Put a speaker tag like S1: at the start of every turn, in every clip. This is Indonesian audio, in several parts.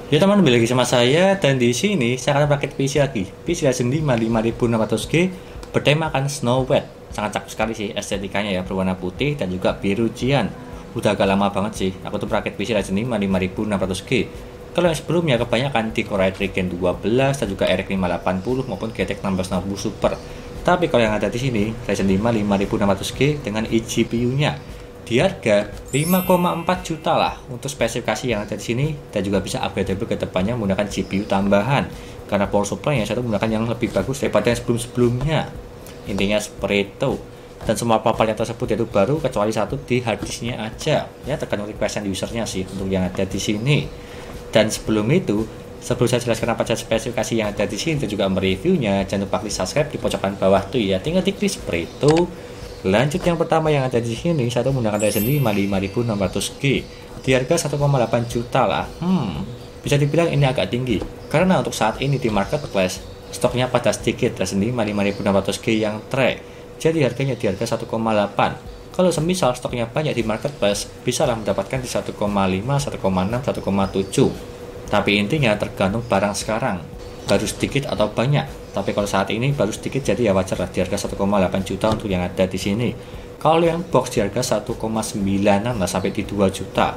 S1: Ya teman, kembali lagi sama saya dan di sini saya akan pakai PC lagi. PC Ryzen 5 5600G bertemakan Snow White. Sangat cakep sekali sih estetikanya ya, berwarna putih dan juga biru cian. Udah agak lama banget sih aku tuh pakai PC Ryzen 5 5600G. Kalau yang sebelumnya kebanyakan di Core i3 Gen 12 dan juga RX 580 maupun GTX 1660 Super. Tapi kalau yang ada di sini Ryzen 5 5600G dengan eGPU-nya di harga 5,4 juta lah untuk spesifikasi yang ada di sini, dan juga bisa upgradable ke depannya menggunakan GPU tambahan karena power supply yang satu menggunakan yang lebih bagus daripada yang sebelum-sebelumnya. Intinya seperti itu. Dan semua papan yang tersebut itu baru kecuali satu di harddisknya aja ya, tergantung requestan usernya sih untuk yang ada di sini. Dan sebelum saya jelaskan apa saja spesifikasi yang ada di sini dan juga mereviewnya, jangan lupa klik subscribe di pojokan bawah tuh ya, tinggal diklik seperti itu. Lanjut yang pertama yang ada di sini, satu menggunakan Ryzen 5 5600G di harga 1,8 juta lah. Bisa dibilang ini agak tinggi karena untuk saat ini di marketplace stoknya pada sedikit Ryzen 5 5600G yang track. Jadi harganya di harga 1,8. Kalau semisal stoknya banyak di marketplace, bisa lah mendapatkan di 1,5, 1,6, 1,7. Tapi intinya tergantung barang sekarang, baru sedikit atau banyak. Tapi kalau saat ini baru sedikit, jadi ya wajar lah di harga 1,8 juta untuk yang ada di sini. Kalau yang box di harga 1,9an lah sampai di 2 juta.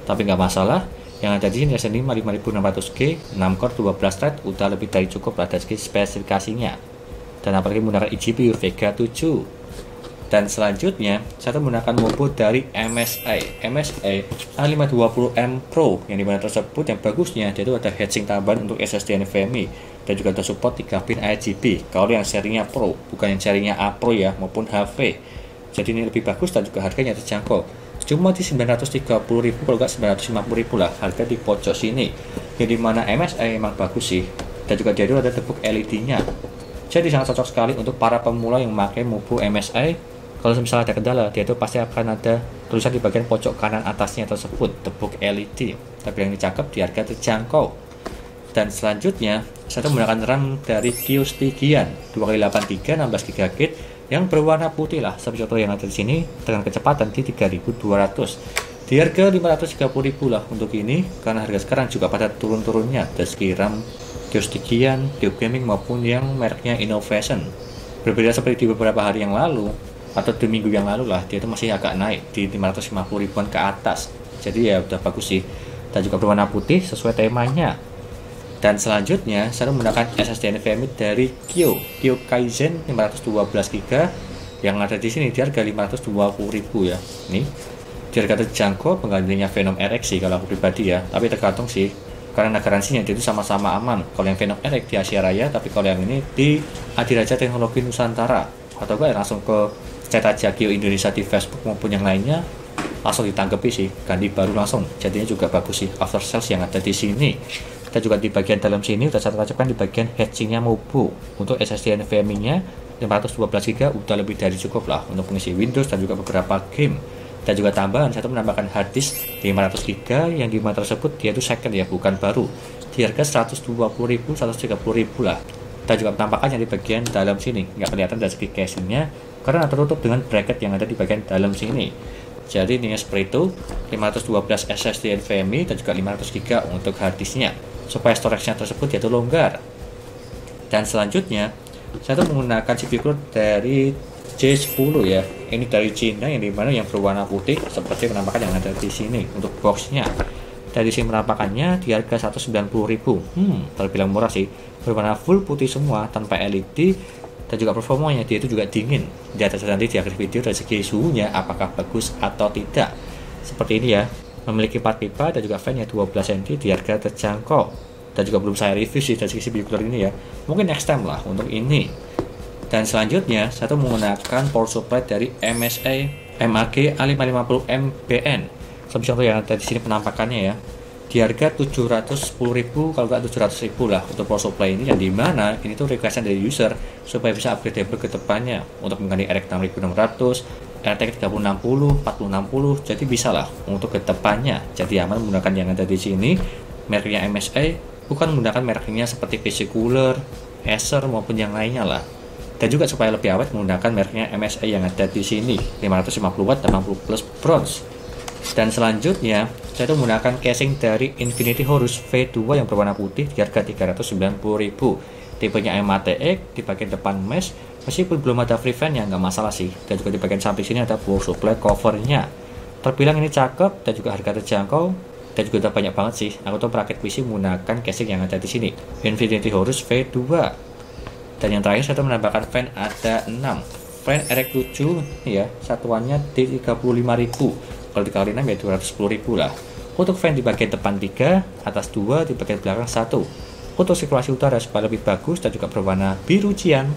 S1: Tapi nggak masalah, yang ada di sini Ryzen 5 5600G 6 core 12 thread udah lebih dari cukup lah dari segi spesifikasinya. Dan apalagi menggunakan eGPU Vega 7. Dan selanjutnya, saya menggunakan motherboard dari MSI A520M Pro, yang dimana tersebut yang bagusnya dia itu ada heatsink tambahan untuk SSD NVMe dan juga ada support 3 pin RGB. Kalau yang serinya Pro, bukan yang serinya A Pro ya, maupun HV. Jadi ini lebih bagus dan juga harganya terjangkau. Cuma di 930.000 kalau nggak 950.000 lah harga di pojok sini. Yang dimana MSI emang bagus sih, dan juga dia itu ada tepuk LED-nya. Jadi sangat cocok sekali untuk para pemula yang memakai motherboard MSI. Kalau misalnya ada kendala, dia itu pasti akan ada tulisan di bagian pojok kanan atasnya tersebut, tepuk LED. Tapi yang dicakap di harga terjangkau. Dan selanjutnya, saya menggunakan RAM dari Stygian 2x83 16GB yang berwarna putih lah, seperti contoh yang ada di sini dengan kecepatan di 3200. Di harga 530.000 lah untuk ini, karena harga sekarang juga pada turun-turunnya dari segi RAM Stygian, Cube Gaming maupun yang mereknya Innovation. Berbeda seperti di beberapa hari yang lalu atau 2 minggu yang lalu lah, dia itu masih agak naik di 550.000-an ke atas. Jadi ya udah bagus sih, dan juga berwarna putih sesuai temanya. Dan selanjutnya saya menggunakan SSD NVMe dari Kyo Kaizen 512GB yang ada di sini di harga 520.000 ya. Nih di harga terjangkau, penggantinya Venom RX sih kalau aku pribadi ya, tapi tergantung sih karena garansinya itu sama-sama aman. Kalau yang Venom RX di Asia Raya, tapi kalau yang ini di Adiraja Teknologi Nusantara, atau gue langsung ke chat aja Kyo Indonesia di Facebook maupun yang lainnya, langsung ditanggapi sih, ganti baru langsung. Jadinya juga bagus sih after sales yang ada di sini. Kita juga di bagian dalam sini udah saya tancapkan di bagian heatsinknya Mobo. Untuk SSD NVMe-nya 512GB udah lebih dari cukup lah untuk mengisi Windows dan juga beberapa game. Dan juga tambahan saya menambahkan harddisk 500GB yang dimana tersebut dia itu second ya, bukan baru. Di harga 120.000 130.000 lah. Dan juga penampakannya di bagian dalam sini nggak kelihatan dari segi casingnya karena tertutup dengan bracket yang ada di bagian dalam sini. Jadi ini seperti itu, 512 SSD NVMe dan juga 500GB untuk harddisknya supaya storage-nya tersebut yaitu longgar. Dan selanjutnya saya menggunakan CPU cooler dari J10 ya, ini dari Cina yang dimana yang berwarna putih seperti penampakan yang ada di sini untuk boxnya. Dari sini penampakannya di harga 190.000. Terbilang murah sih, berwarna full putih semua tanpa LED, dan juga performanya dia itu juga dingin. Di atas nanti di akhir video dari segi suhunya apakah bagus atau tidak. Seperti ini ya, memiliki 4 pipa dan juga fan-nya 12 cm di harga terjangkau. Dan juga belum saya review sih dari segi CPU cooler ini ya, mungkin next time lah untuk ini. Dan selanjutnya saya menggunakan power supply dari MSI MAG A550MBN. Seperti contoh yang ada di sini penampakannya ya, di harga 710.000 kalau nggak 700.000 lah untuk power supply ini, yang dimana ini tuh requestan dari user supaya bisa upgradable ke depannya untuk mengganti RX 6600, RTX 3060, 4060. Jadi bisa lah untuk ke depannya. Jadi aman menggunakan yang ada di sini mereknya MSI, bukan menggunakan mereknya seperti PC Cooler, Acer maupun yang lainnya lah. Dan juga supaya lebih awet menggunakan mereknya MSI yang ada di sini 550 watt dan 60 plus bronze. Dan selanjutnya, saya itu menggunakan casing dari Infinity Horus V2 yang berwarna putih di harga 390.000. Tipenya MATX, di bagian depan mesh, meskipun belum ada free fan ya nggak masalah sih. Dan juga di bagian samping sini ada power supply covernya. Terbilang ini cakep dan juga harga terjangkau. Dan juga udah banyak banget sih. Aku tuh merakit PC menggunakan casing yang ada di sini, Infinity Horus V2. Dan yang terakhir saya menambahkan fan ada 6. Fan RX7 ya, satuannya di 35.000. Kalau dikali 6 ya 210.000 lah. Untuk fan di bagian depan 3, atas 2, di bagian belakang 1. Untuk sirkulasi udara supaya lebih bagus dan juga berwarna biru cian.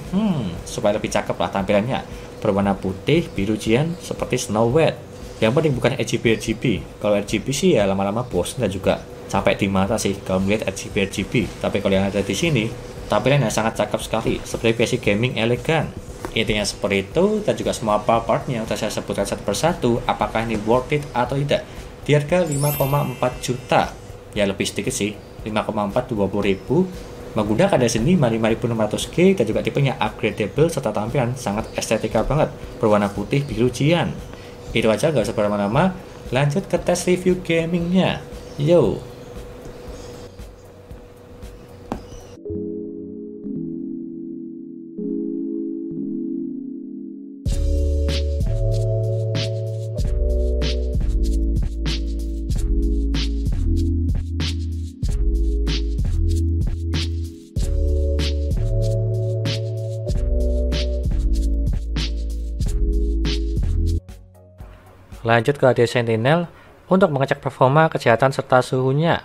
S1: Supaya lebih cakep lah tampilannya. Berwarna putih, biru cian seperti Snow White. Yang penting bukan RGB. Kalau RGB sih ya lama-lama bosan dan juga sampai di mata sih kalau melihat RGB. Tapi kalau yang ada di sini, tampilannya sangat cakep sekali, seperti PC gaming elegan. Intinya seperti itu, dan juga semua part-partnya sudah saya sebutkan satu persatu, apakah ini worth it atau tidak. Di harga 5,4 juta, ya lebih sedikit sih, 5,4 20.000, menggunakan Ryzen 5 5600G dan juga tipenya upgradable serta tampilan sangat estetika banget, berwarna putih biru cian. Itu aja, gak usah berlama-lama, lanjut ke tes review gamingnya. Yo! Lanjut ke AD Sentinel untuk mengecek performa, kesehatan, serta suhunya.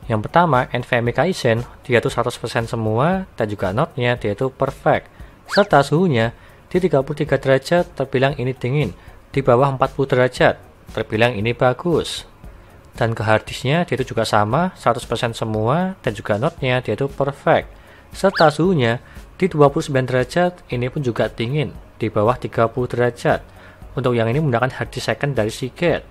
S1: Yang pertama, NVMe Kaizen, dia itu 100% semua, dan juga node-nya dia itu perfect. Serta suhunya di 33 derajat, terbilang ini dingin. Di bawah 40 derajat, terbilang ini bagus. Dan ke harddisknya dia itu juga sama, 100% semua, dan juga node-nya dia itu perfect. Serta suhunya di 29 derajat, ini pun juga dingin. Di bawah 30 derajat. Untuk yang ini menggunakan harddisk second dari Seagate.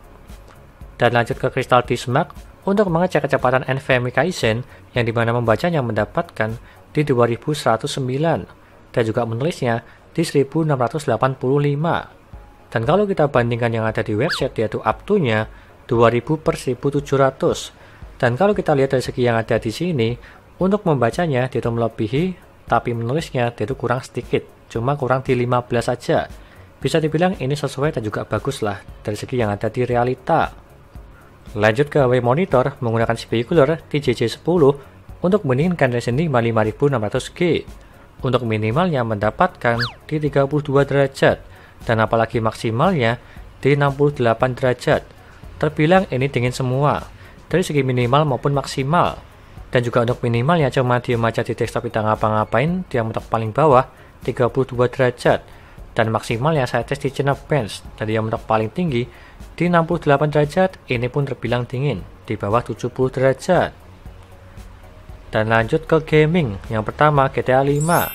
S1: Dan lanjut ke Crystal Disk Mark untuk mengecek kecepatan NVMe Kaizen yang dimana membacanya mendapatkan di 2109 dan juga menulisnya di 1685. Dan kalau kita bandingkan yang ada di website yaitu up-to-nya 2000/1700. Dan kalau kita lihat dari segi yang ada di sini, untuk membacanya dia itu melebihi, tapi menulisnya dia itu kurang sedikit, cuma kurang di 15 saja. Bisa dibilang ini sesuai dan juga bagus lah dari segi yang ada di realita. Lanjut ke W monitor menggunakan CPU cooler TJJ10 untuk mendinginkan Ryzen 5 5600G. Untuk minimalnya mendapatkan di 32 derajat dan apalagi maksimalnya di 68 derajat. Terbilang ini dingin semua dari segi minimal maupun maksimal. Dan juga untuk minimalnya cuma diem aja di desktop tidak ngapa-ngapain, dia untuk paling bawah 32 derajat. Dan maksimalnya saya tes di Cinebench, dan yang untuk paling tinggi di 68 derajat, ini pun terbilang dingin, di bawah 70 derajat. Dan lanjut ke gaming, yang pertama GTA 5.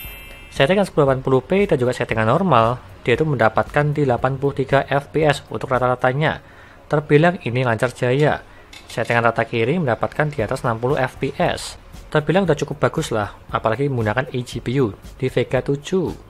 S1: Settingan 1080p dan juga settingan normal, dia itu mendapatkan di 83 fps untuk rata-ratanya. Terbilang ini lancar jaya. Settingan rata kiri mendapatkan di atas 60 fps. Terbilang udah cukup bagus lah, apalagi menggunakan eGPU di Vega 7.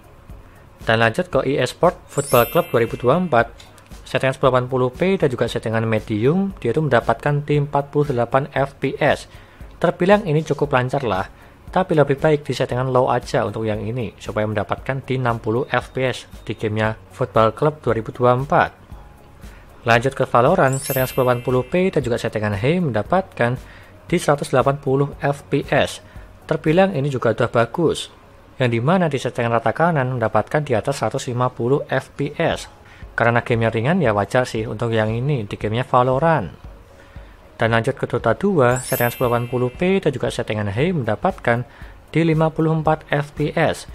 S1: Dan lanjut ke eSport Football Club 2024. Settingan 1080p dan juga settingan medium, dia itu mendapatkan di 48 fps. Terbilang ini cukup lancar lah, tapi lebih baik di settingan low aja untuk yang ini, supaya mendapatkan di 60 fps di gamenya Football Club 2024. Lanjut ke Valorant, settingan 1080p dan juga settingan high mendapatkan di 180 fps. Terbilang ini juga udah bagus, yang dimana di settingan rata kanan mendapatkan di atas 150 fps. Karena gamenya ringan ya wajar sih untuk yang ini di gamenya Valorant. Dan lanjut ke Dota 2, settingan 1080p dan juga settingan high mendapatkan di 54 fps.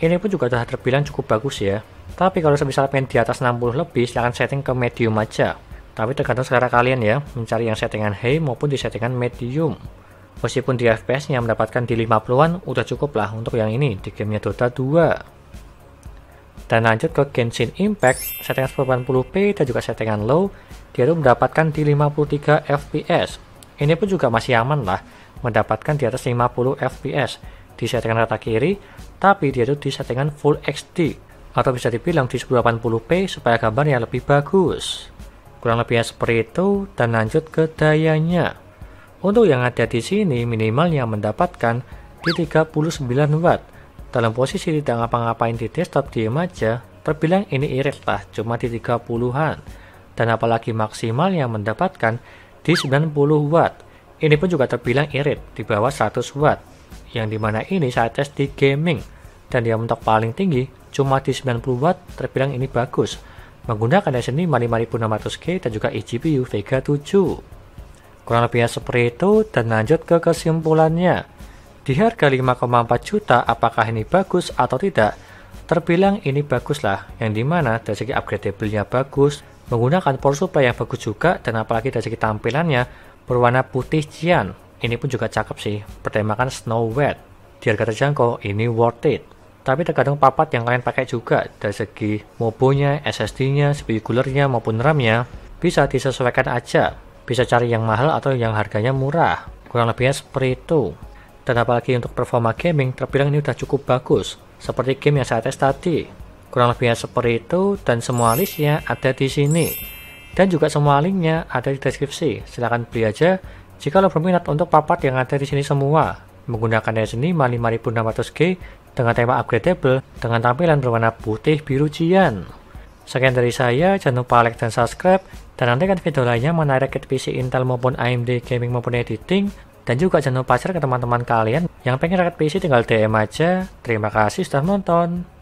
S1: Ini pun juga sudah terbilang cukup bagus ya. Tapi kalau misalnya pengen di atas 60 lebih, silahkan setting ke medium aja. Tapi tergantung selera kalian ya, mencari yang settingan high maupun di settingan medium. Meskipun di FPS-nya mendapatkan di 50-an, udah cukup lah untuk yang ini di gamenya Dota 2. Dan lanjut ke Genshin Impact, settingan 1080p dan juga settingan low, dia tuh mendapatkan di 53 fps. Ini pun juga masih aman lah, mendapatkan di atas 50 fps di settingan rata kiri, tapi dia tuh di settingan Full HD, atau bisa dibilang di 1080p supaya gambarnya lebih bagus. Kurang lebihnya seperti itu, dan lanjut ke dayanya. Untuk yang ada di sini minimalnya mendapatkan di 39 watt. Dalam posisi tidak ngapa-ngapain di desktop, diem aja, terbilang ini irit lah, cuma di 30-an. Dan apalagi maksimal yang mendapatkan di 90 watt. Ini pun juga terbilang irit, di bawah 100 watt. Yang dimana ini saya tes di gaming, dan dia mentok paling tinggi cuma di 90 watt, terbilang ini bagus. Menggunakan Ryzen 5 5600K dan juga eGPU Vega 7. Kurang lebihnya seperti itu, dan lanjut ke kesimpulannya. Di harga 5,4 juta, apakah ini bagus atau tidak? Terbilang ini bagus lah, yang dimana dari segi upgradable-nya bagus, menggunakan power supply yang bagus juga, dan apalagi dari segi tampilannya berwarna putih cyan. Ini pun juga cakep sih, bertemakan Snow White. Di harga terjangkau, ini worth it. Tapi tergantung papat yang kalian pakai juga, dari segi mobonya, SSD-nya, CPU cooler-nya maupun RAM-nya, bisa disesuaikan aja. Bisa cari yang mahal atau yang harganya murah. Kurang lebihnya seperti itu. Dan apalagi untuk performa gaming, terbilang ini udah cukup bagus. Seperti game yang saya tes tadi. Kurang lebihnya seperti itu, dan semua listnya ada di sini. Dan juga semua linknya ada di deskripsi. Silahkan beli aja jika lo berminat untuk papat yang ada di sini semua. Menggunakan Ryzen 5 5600K dengan tema upgradable dengan tampilan berwarna putih biru cyan. Sekian dari saya, jangan lupa like dan subscribe, dan nantikan video lainnya mengenai rakit PC Intel maupun AMD gaming maupun editing, dan juga jangan lupa share ke teman-teman kalian yang pengen rakit PC tinggal DM aja. Terima kasih sudah nonton.